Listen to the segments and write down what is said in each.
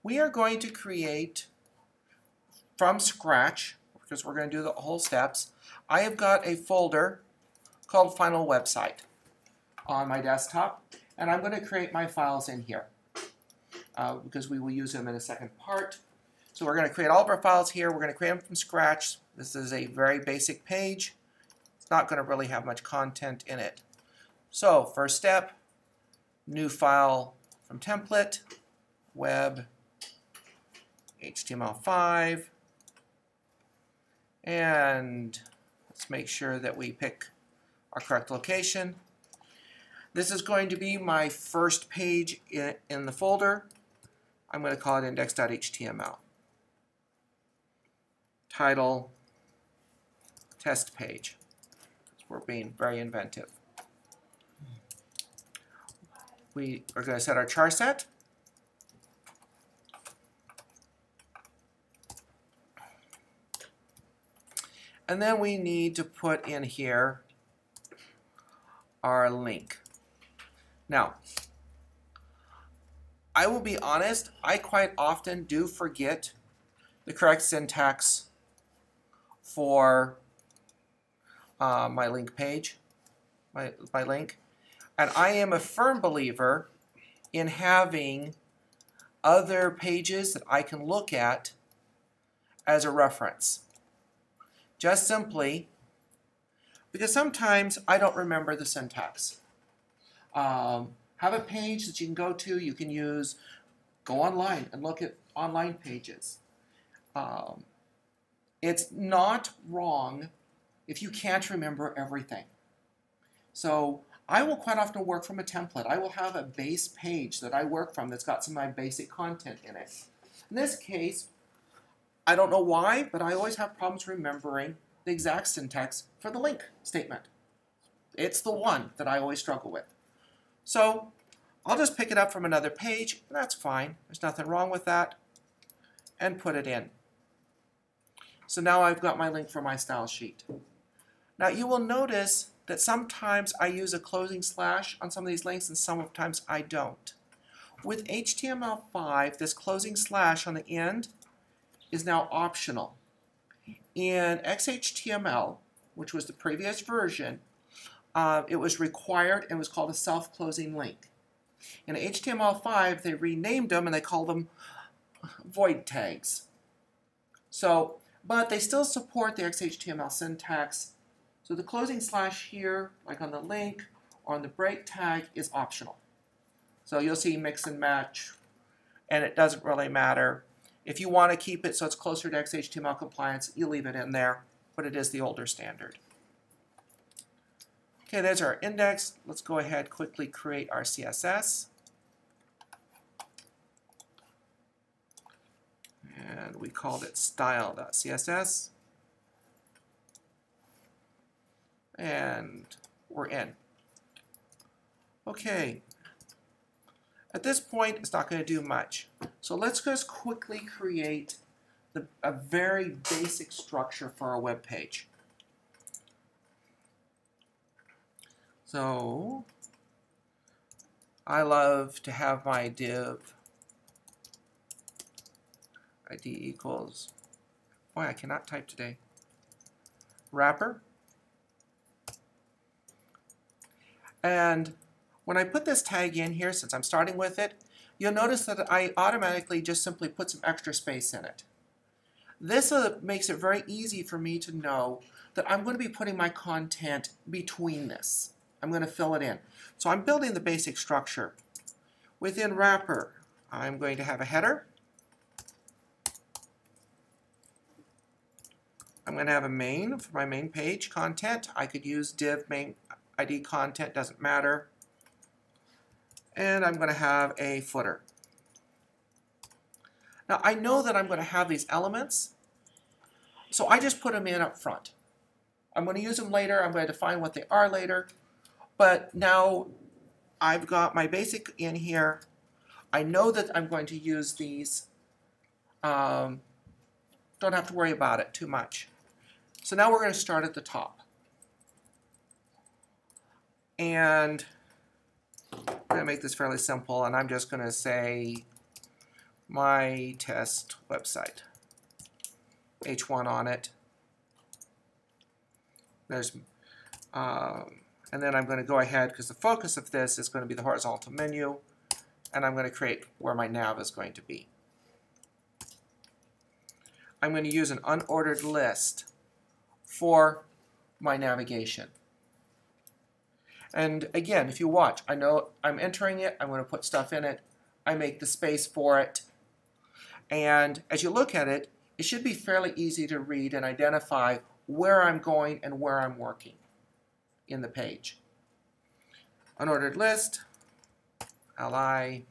we are going to create from scratch, because we're going to do the whole steps. I have got a folder called Final Website on my desktop, and I'm going to create my files in here because we will use them in a second part. So we're going to create all of our files here. We're going to create them from scratch. This is a very basic page. It's not going to really have much content in it. So first step, new file from template, web, HTML5, and let's make sure that we pick our correct location. This is going to be my first page in the folder. I'm going to call it index.html. Title, test page. We're being very inventive. We are going to set our char set. And then we need to put in here our link. Now, I will be honest, I quite often do forget the correct syntax for my link page, my link. And I am a firm believer in having other pages that I can look at as a reference. Just simply because sometimes I don't remember the syntax. Have a page that you can go to. You can go online and look at online pages. It's not wrong if you can't remember everything. So I will quite often work from a template. I will have a base page that I work from that's got some of my basic content in it. In this case, I don't know why, but I always have problems remembering the exact syntax for the link statement. It's the one that I always struggle with. So I'll just pick it up from another page, and that's fine. There's nothing wrong with that, and put it in. So now I've got my link for my style sheet. Now you will notice that sometimes I use a closing slash on some of these links and sometimes I don't. With HTML5, this closing slash on the end is now optional. In XHTML, which was the previous version, it was required and was called a self-closing link. In HTML5, they renamed them and they called them void tags. So, but they still support the XHTML syntax. So the closing slash here, like on the link or on the break tag, is optional. So you'll see mix and match, and it doesn't really matter. If you want to keep it so it's closer to XHTML compliance, you leave it in there, but it is the older standard. Okay, there's our index. Let's go ahead quickly create our CSS. And we called it style.css. And we're in. Okay. At this point, it's not going to do much. So let's just quickly create a very basic structure for our web page. So I love to have my div ID equals, boy, I cannot type today, wrapper. And when I put this tag in here, since I'm starting with it, you'll notice that I automatically just simply put some extra space in it. This makes it very easy for me to know that I'm going to be putting my content between this. I'm going to fill it in. So I'm building the basic structure. Within wrapper, I'm going to have a header. I'm going to have a main for my main page content. I could use div main ID content, doesn't matter. And I'm going to have a footer. Now I know that I'm going to have these elements, so I just put them in up front. I'm going to use them later. I'm going to define what they are later. But now I've got my basic in here. I know that I'm going to use these. Don't have to worry about it too much. So now we're going to start at the top. And I'm going to make this fairly simple, and I'm just going to say my test website. H1 on it. There's, and then I'm going to go ahead, because the focus of this is going to be the horizontal menu, and I'm going to create where my nav is going to be. I'm going to use an unordered list for my navigation. And again, if you watch, I know I'm entering it, I'm going to put stuff in it, I make the space for it, and as you look at it, it should be fairly easy to read and identify where I'm going and where I'm working in the page. Unordered list, li,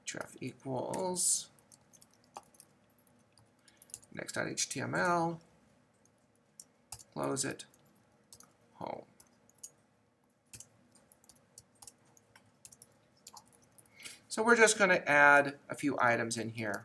href equals next.html, close it, home. So we're just going to add a few items in here.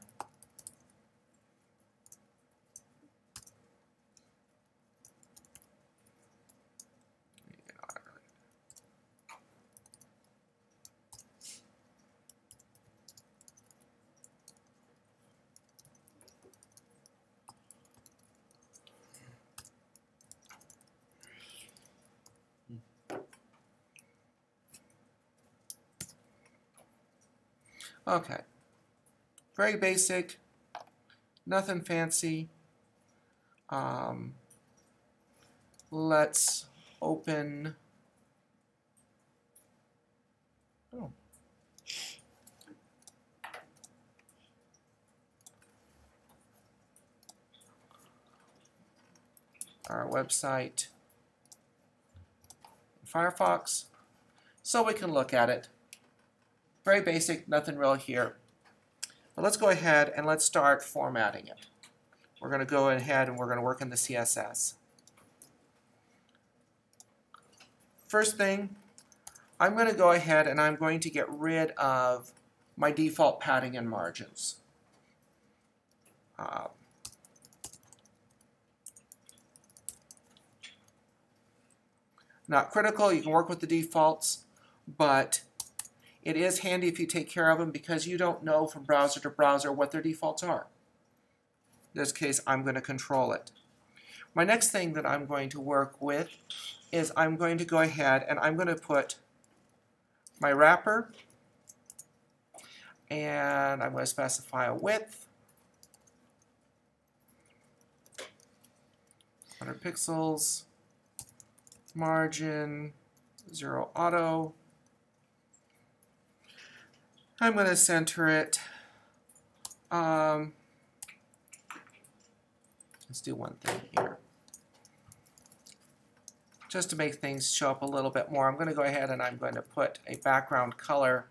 Okay, very basic, nothing fancy. Let's open, our website in Firefox so we can look at it. Very basic, nothing real here. But let's go ahead and let's start formatting it. We're going to go ahead and we're going to work in the CSS. First thing, I'm going to go ahead and I'm going to get rid of my default padding and margins. Not critical, you can work with the defaults, but it is handy if you take care of them because you don't know from browser to browser what their defaults are. In this case, I'm going to control it. My next thing that I'm going to work with is I'm going to go ahead and I'm going to put my wrapper, and I'm going to specify a width, 100 pixels, margin, 0 auto. I'm going to center it. Let's do one thing here. Just to make things show up a little bit more, I'm going to go ahead and I'm going to put a background color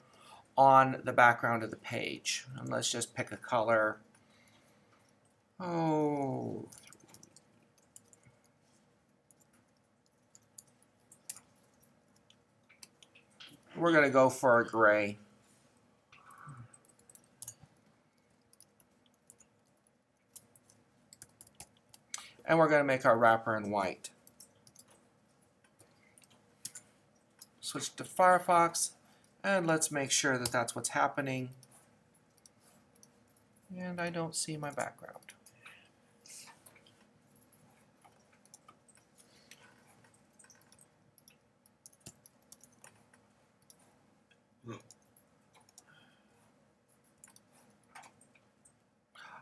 on the background of the page. And let's just pick a color. Oh, we're going to go for a gray. And we're going to make our wrapper in white. Switch to Firefox, and let's make sure that that's what's happening. And I don't see my background.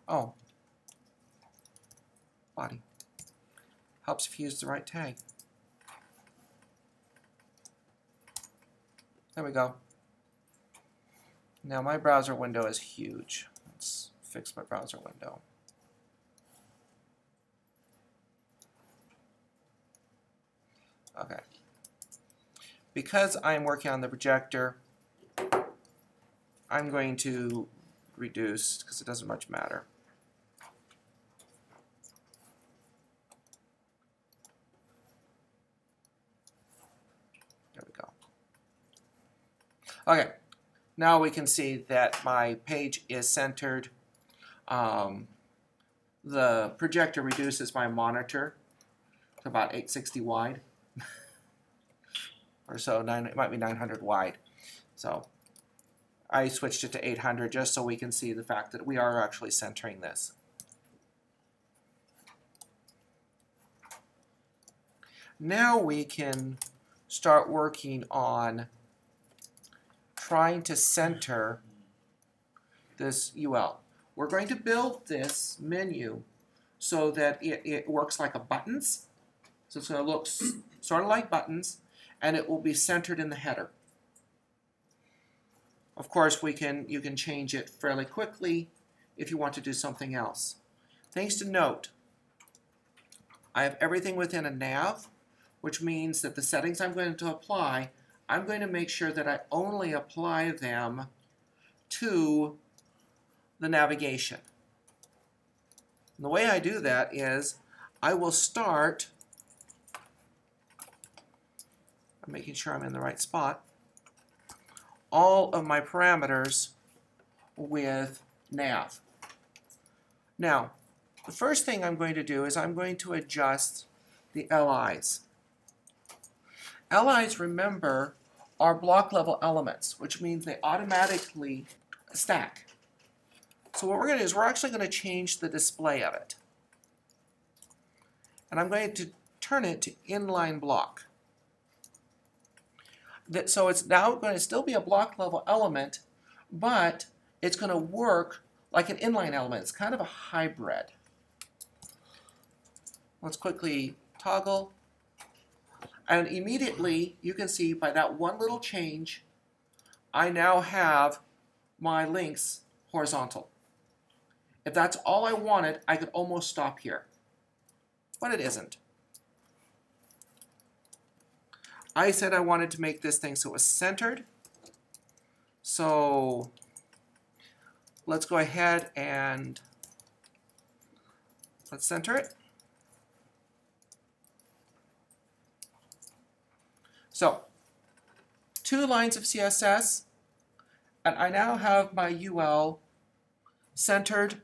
Oh, body. Helps if you use the right tag. There we go. Now my browser window is huge. Let's fix my browser window. Okay. Because I'm working on the projector, I'm going to reduce because it doesn't much matter. Okay, now we can see that my page is centered. The projector reduces my monitor to about 860 wide, or so. It might be 900 wide. So I switched it to 800 just so we can see the fact that we are actually centering this. Now we can start working on trying to center this UL. We're going to build this menu so that it works like a buttons. So it's going to look sort of like buttons, and it will be centered in the header. Of course, you can change it fairly quickly if you want to do something else. Things to note: I have everything within a nav, which means that the settings I'm going to apply, I'm going to make sure that I only apply them to the navigation. And the way I do that is I will start, I'm making sure I'm in the right spot, all of my parameters with nav. Now, the first thing I'm going to do is I'm going to adjust the LIs. LIs, remember, are block level elements, which means they automatically stack. So what we're going to do is we're actually going to change the display of it. And I'm going to turn it to inline block. So it's now going to still be a block level element, but it's going to work like an inline element. It's kind of a hybrid. Let's quickly toggle. And immediately you can see by that one little change, I now have my links horizontal. If that's all I wanted, I could almost stop here, but it isn't. I said I wanted to make this thing so it was centered. So let's go ahead and let's center it. So 2 lines of CSS, and I now have my UL centered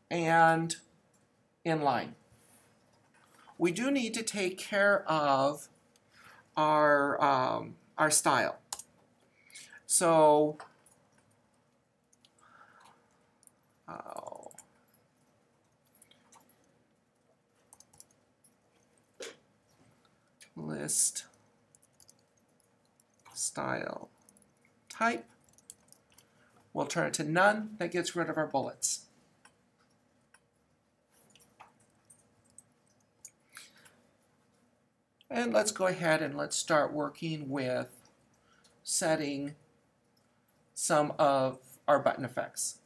and inline. We do need to take care of our style. So list style type. We'll turn it to none. That gets rid of our bullets. And let's go ahead and let's start working with setting some of our button effects.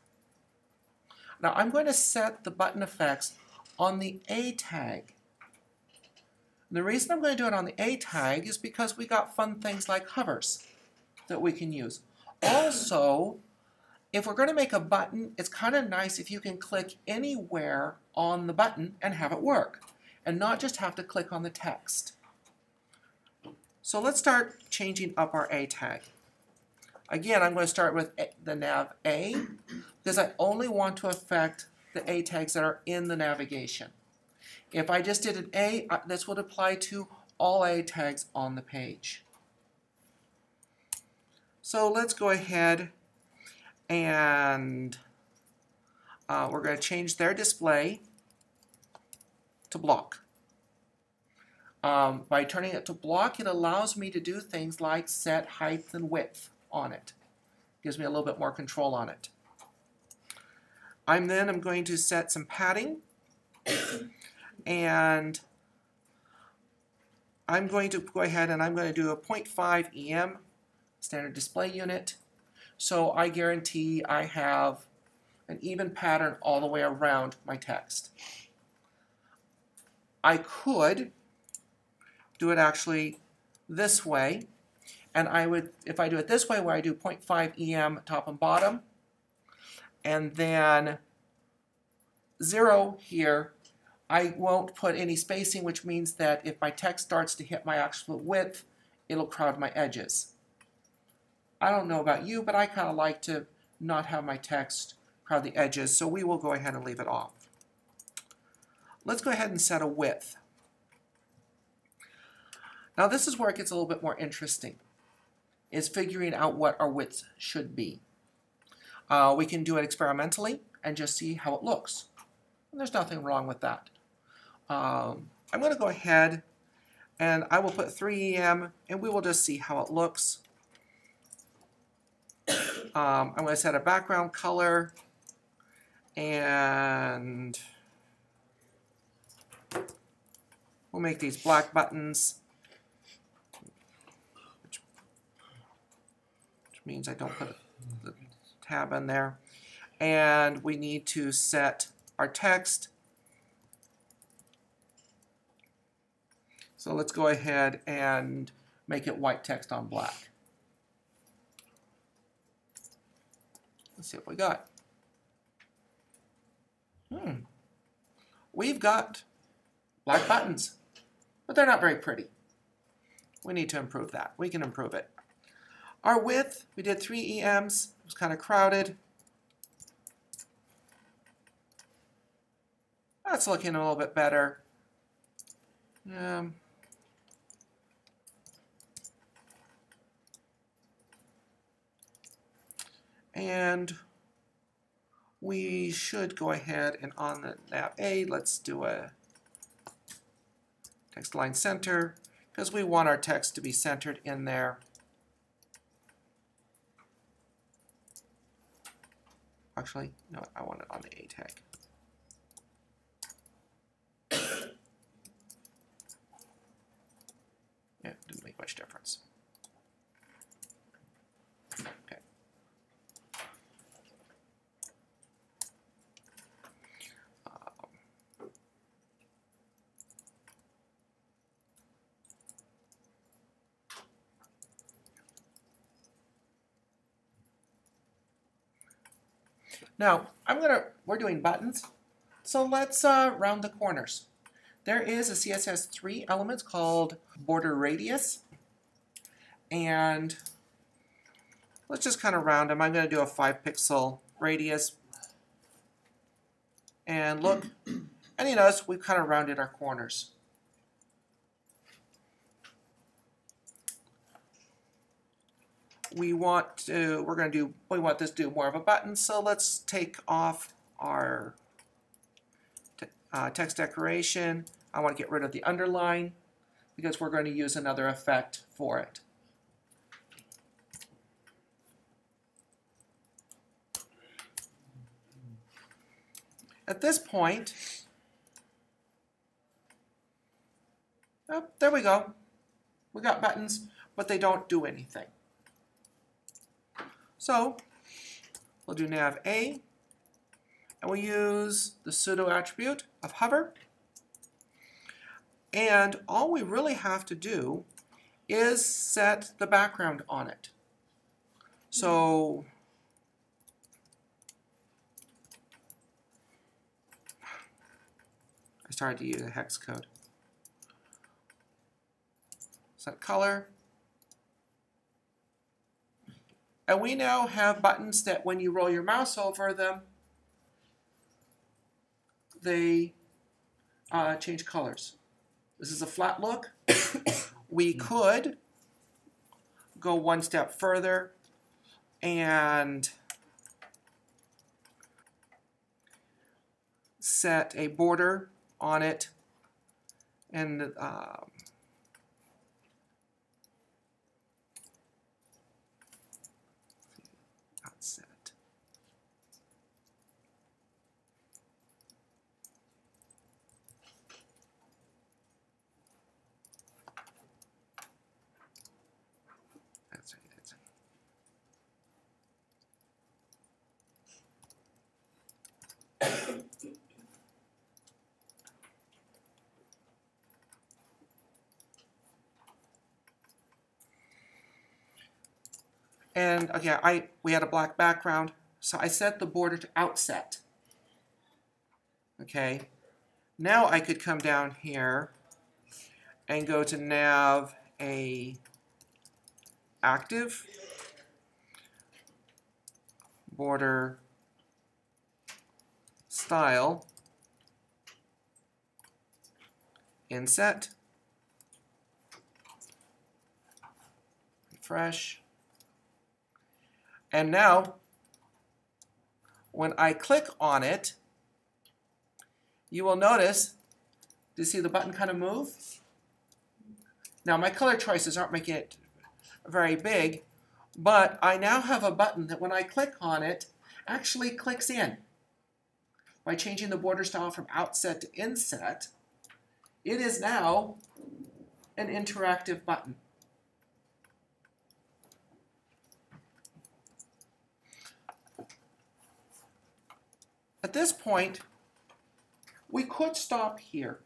Now I'm going to set the button effects on the A tag. And the reason I'm going to do it on the A tag is because we got fun things like hovers that we can use. Also, if we're going to make a button, it's kind of nice if you can click anywhere on the button and have it work, and not just have to click on the text. So let's start changing up our A tag. Again, I'm going to start with the nav A, because I only want to affect the A tags that are in the navigation. If I just did an A, this would apply to all A tags on the page. So let's go ahead and we're going to change their display to block. By turning it to block, it allows me to do things like set height and width on it. Gives me a little bit more control on it. I'm going to set some padding, and I'm going to go ahead and I'm going to do a 0.5 EM standard display unit, so I guarantee I have an even pattern all the way around my text. I could do it actually this way, and if I do it this way, where I do 0.5 EM top and bottom, and then 0 here, I won't put any spacing, which means that if my text starts to hit my actual width, it'll crowd my edges. I don't know about you, but I kind of like to not have my text crowd the edges, so we will go ahead and leave it off. Let's go ahead and set a width. Now this is where it gets a little bit more interesting. is figuring out what our width should be. We can do it experimentally and just see how it looks. And there's nothing wrong with that. I'm going to go ahead and I will put 3EM and we will just see how it looks. I'm going to set a background color and we'll make these black buttons, which means I don't put the tab in there. And we need to set our text. So let's go ahead and make it white text on black. Let's see what we got. We've got black buttons, but they're not very pretty. We need to improve that. We can improve it. Our width, we did 3 EMs. It was kind of crowded. That's looking a little bit better. And we should go ahead and on the nav A, let's do a text line center because we want our text to be centered in there. Actually, no, I want it on the A tag. Yeah, didn't make much difference. Okay. Now, we're doing buttons, so let's round the corners. There is a CSS 3 element called border radius, and let's just kind of round them. I'm going to do a 5-pixel radius, and look, and you notice we've kind of rounded our corners. We want this to do more of a button, so let's take off our text decoration. I want to get rid of the underline because we're going to use another effect for it. At this point, oh, there we go. We got buttons, but they don't do anything. So we'll do nav A, and we'll use the pseudo attribute of hover. And all we really have to do is set the background on it. So I started to use a hex code. Set color. And we now have buttons that when you roll your mouse over them, they change colors. This is a flat look. We could go one step further and set a border on it and set. That's it. And again, we had a black background, so I set the border to outset. Okay, now I could come down here and go to nav a active border style inset, refresh. And now, when I click on it, you will notice, do you see the button kind of move? Now, my color choices aren't making it very big, but I now have a button that when I click on it, actually clicks in. By changing the border style from outset to inset, it is now an interactive button. At this point, we could stop here,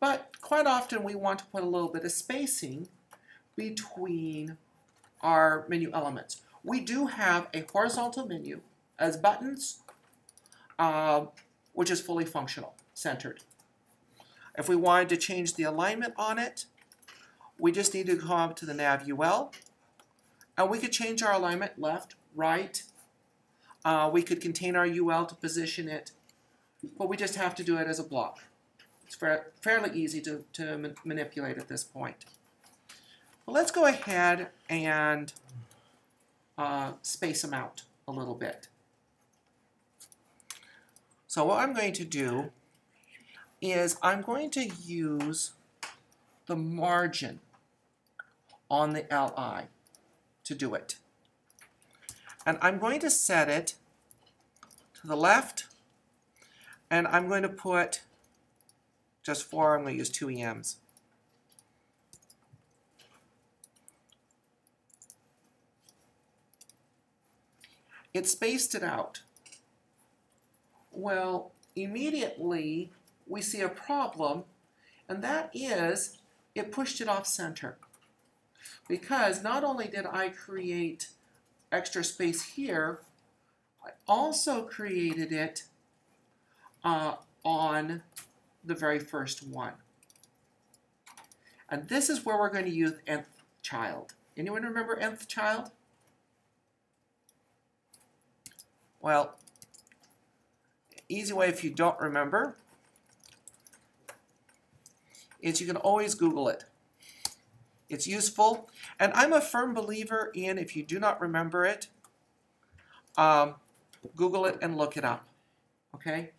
but quite often we want to put a little bit of spacing between our menu elements. We do have a horizontal menu as buttons, which is fully functional, centered. If we wanted to change the alignment on it, we just need to go up to the nav UL, and we could change our alignment left, right. We could contain our UL to position it, but we just have to do it as a block. It's fairly easy to manipulate at this point. Well, let's go ahead and space them out a little bit. So what I'm going to do is I'm going to use the margin on the LI to do it. And I'm going to set it to the left, and I'm going to put just 4, I'm going to use 2 EMs. It spaced it out. Well, immediately we see a problem, and that is it pushed it off center. Because not only did I create extra space here, I also created it on the very first one. And this is where we're going to use nth child. Anyone remember nth child? Well, easy way if you don't remember is you can always Google it. It's useful, and I'm a firm believer in if you do not remember it, Google it and look it up, okay?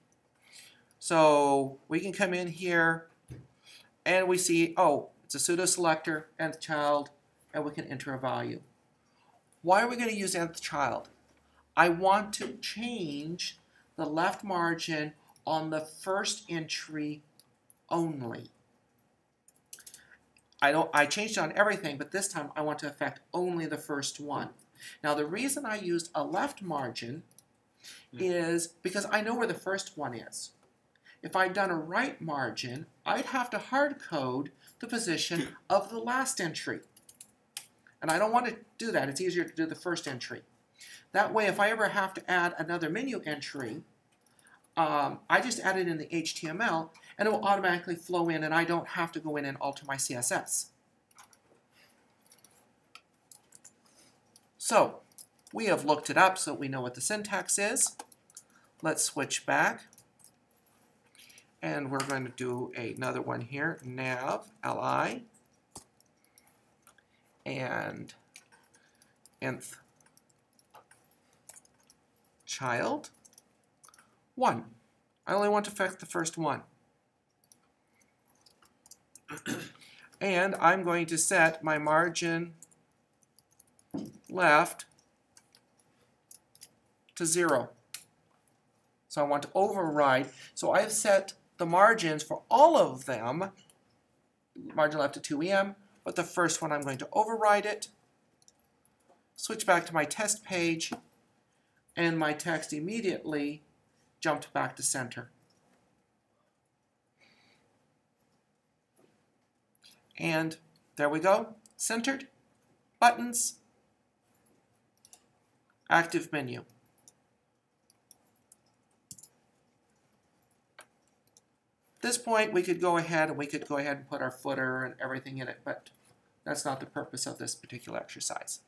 So we can come in here and we see, oh, it's a pseudo selector, nth child, and we can enter a value. Why are we going to use nth child? I want to change the left margin on the first entry only. I changed it on everything, but this time I want to affect only the first one. Now the reason I used a left margin is because I know where the first one is. If I'd done a right margin, I'd have to hard code the position of the last entry. And I don't want to do that. It's easier to do the first entry. That way, if I ever have to add another menu entry, I just add it in the HTML, and it will automatically flow in, and I don't have to go in and alter my CSS. So, we have looked it up so we know what the syntax is. Let's switch back. And we're going to do another one here, nav, li, and nth child, 1. I only want to affect the first one. And I'm going to set my margin left to 0. So I want to override. So I've set the margins for all of them, margin left to 2em, but the first one I'm going to override it, switch back to my test page, and my text immediately jumped back to center. And there we go, centered, buttons, active menu. At this point, we could go ahead and put our footer and everything in it, but that's not the purpose of this particular exercise.